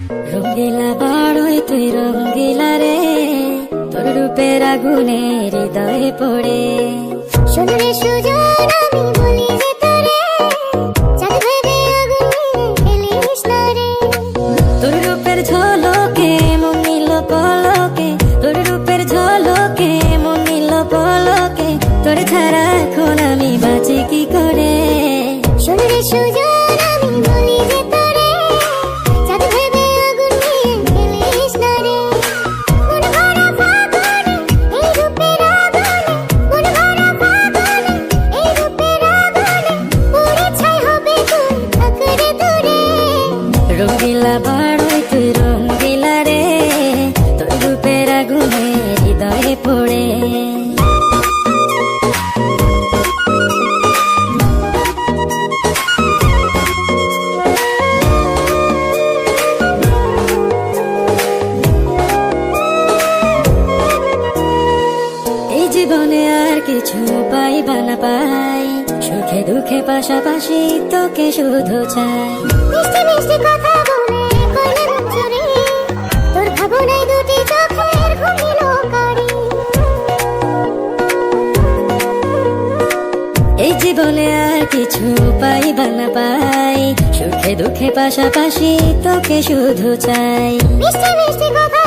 রঙ্গিলা বড়ই তুই রঙ্গিলা রে, তোর রূপের আগুনে হৃদয়ে পড়ে। শোন রে সুজন আমি বলি যে তোরে, চাঁদ ভেবে আগুন নিয়ে খেলিস না রে। তোর রূপের ঝলকে মন নিল পলকে, তোর রূপের ঝলকে মন নিল পলকে, তোর ছাড়া এখন আমি বাঁচি কি করে। শোন রে সুজন আমি বলি যে তোরে, চাঁদ ভেবে আগুন নিয়ে খেলিস না রে। মন ভরা ফাগুনে এই রূপের আগুনে, মন ভরা ফাগুনে এই রূপের আগুনে, পুড়ে ছাই হবে তুই থাক রে দূরে। রঙ্গিলা বড়ই তুই রঙ্গিলা রে, তোর রূপের আগুনে হৃদয়ে পড়ে। এই জীবনে আর কিছু পাইবা না পাই, সুখে দুঃখে পাশাপাশি তোকে শুধু চাই। মিষ্টি মিষ্টি কথা বলে কইলে মন চুরি, তোর ভাবনায় দুটি চোখের ঘুম নিল কারি। এই জীবনে আর কিছু পাইবা না পাই, সুখে দুঃখে পাশাপাশি তোকে শুধু চাই। মিষ্টি মিষ্টি কথা